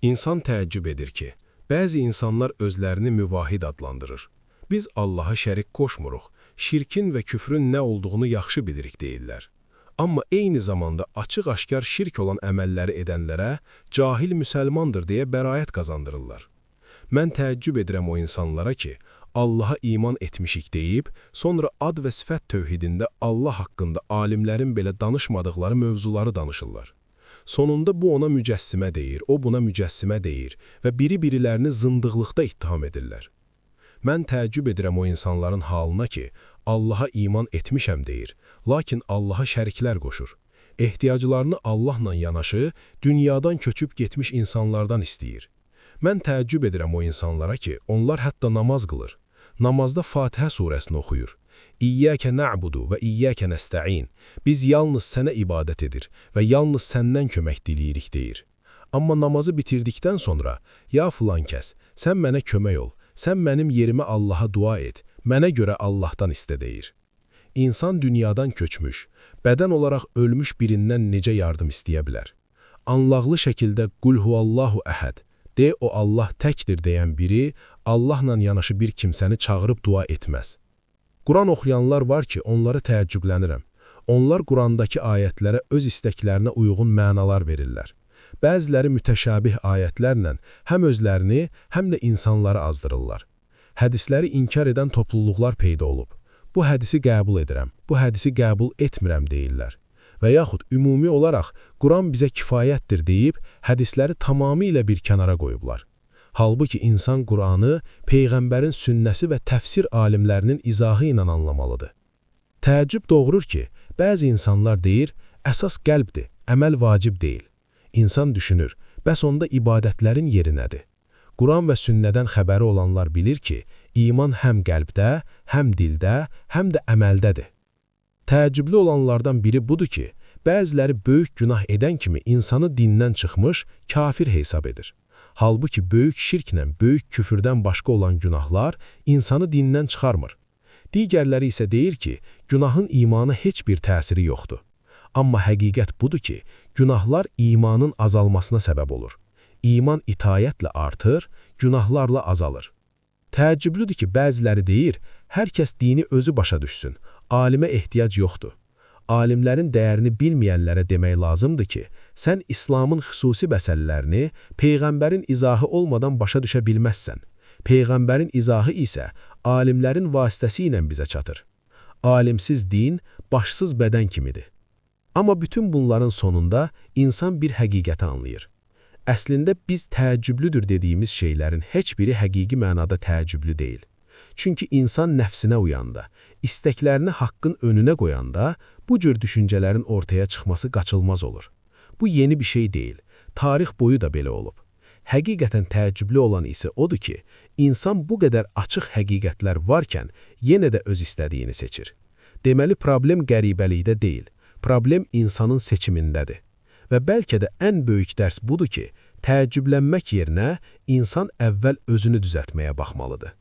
İnsan təəccüb edir ki, bəzi insanlar özlərini müvahhid adlandırır. Biz Allaha şərik qoşmuruq, şirkin və küfrün nə olduğunu yaxşı bilirik deyirlər. Amma eyni zamanda açıq-aşkar şirk olan əməlləri edənlərə cahil müsəlmandır deyə bəraət qazandırırlar. Mən təəccüb edirəm o insanlara ki, Allaha iman etmişik deyib, sonra ad və sifət tövhidində Allah haqqında alimlərin belə danışmadıqları mövzuları danışırlar. Sonunda bu ona mücəssimə deyir, o buna mücəssimə deyir və biri-birilərini zındıqlıqda ittiham edirlər. Mən təəccüb edirəm o insanların halına ki, Allaha iman etmişəm deyir, lakin Allaha şəriklər qoşur. Ehtiyaclarını Allahla yanaşı, dünyadan köçüb getmiş insanlardan istəyir. Mən təəccüb edirəm o insanlara ki, onlar hətta namaz qılır. Namazda Fatihə surəsini oxuyur. İyyəkə na'budu və iyyəkə nəstə'in. Biz yalnız sənə ibadət edir və yalnız səndən kömək diləyirik deyir. Amma namazı bitirdikdən sonra, ya filan kəs, sən mənə kömək ol, sən mənim yerimə Allaha dua et, mənə görə Allahdan istə deyir. İnsan dünyadan köçmüş, bədən olaraq ölmüş birindən necə yardım istəyə bilər? Anlaqlı şəkildə qul huvallahu əhəd, de o Allah təkdir deyən biri, Allahla yanaşı bir kimsəni çağırıb dua etməz. Quran oxuyanlar var ki, onları təəccüblənirəm. Onlar Qurandakı ayətlərə öz istəklərinə uyğun mənalar verirlər. Bəziləri mütəşabih ayətlərlə həm özlərini, həm də insanları azdırırlar. Hədisləri inkar edən topluluqlar peyda olub. Bu hədisi qəbul edirəm, bu hədisi qəbul etmirəm deyirlər. Və yaxud ümumi olaraq Quran bizə kifayətdir deyib, hədisləri tamamilə bir kənara qoyublar. Halbuki insan Quranı Peyğəmbərin sünnəsi və təfsir alimlərinin izahı ilə anlamalıdır. Təəccüb doğurur ki, bəzi insanlar deyir, əsas qəlbdir, əməl vacib deyil. İnsan düşünür, bəs onda ibadətlərin yeri nədir? Quran və sünnədən xəbəri olanlar bilir ki, iman həm qəlbdə, həm dildə, həm də əməldədir. Təəccüblü olanlardan biri budur ki, bəziləri böyük günah edən kimi insanı dindən çıxmış, kafir hesab edir. Halbuki böyük şirklə, böyük küfürdən başqa olan günahlar insanı dindən çıxarmır. Digərləri isə deyir ki, günahın imana heç bir təsiri yoxdur. Amma həqiqət budur ki, günahlar imanın azalmasına səbəb olur. İman itayətlə artır, günahlarla azalır. Təəccüblüdür ki, bəziləri deyir, hər kəs dini özü başa düşsün, alimə ehtiyac yoxdur. Alimlərin dəyərini bilməyənlərə demək lazımdır ki, sən İslamın xüsusi məsələlərini Peyğəmbərin izahı olmadan başa düşə bilməzsən. Peyğəmbərin izahı isə alimlərin vasitəsi ilə bizə çatır. Alimsiz din, başsız bədən kimidir. Amma bütün bunların sonunda insan bir həqiqəti anlayır. Əslində biz təəccüblüdür dediyimiz şeylərin heç biri həqiqi mənada təəccüblü deyil. Çünki insan nəfsinə uyanda, istəklərini haqqın önünə qoyanda, bu cür düşüncələrin ortaya çıxması qaçılmaz olur. Bu yeni bir şey deyil, tarix boyu da belə olub. Həqiqətən təəccüblü olan isə odur ki, insan bu qədər açıq həqiqətlər varkən yenə də öz istədiyini seçir. Deməli, problem qəribəlikdə deyil, problem insanın seçimindədir. Və bəlkə də ən böyük dərs budur ki, təəccüblənmək yerinə insan əvvəl özünü düzəltməyə baxmalıdır.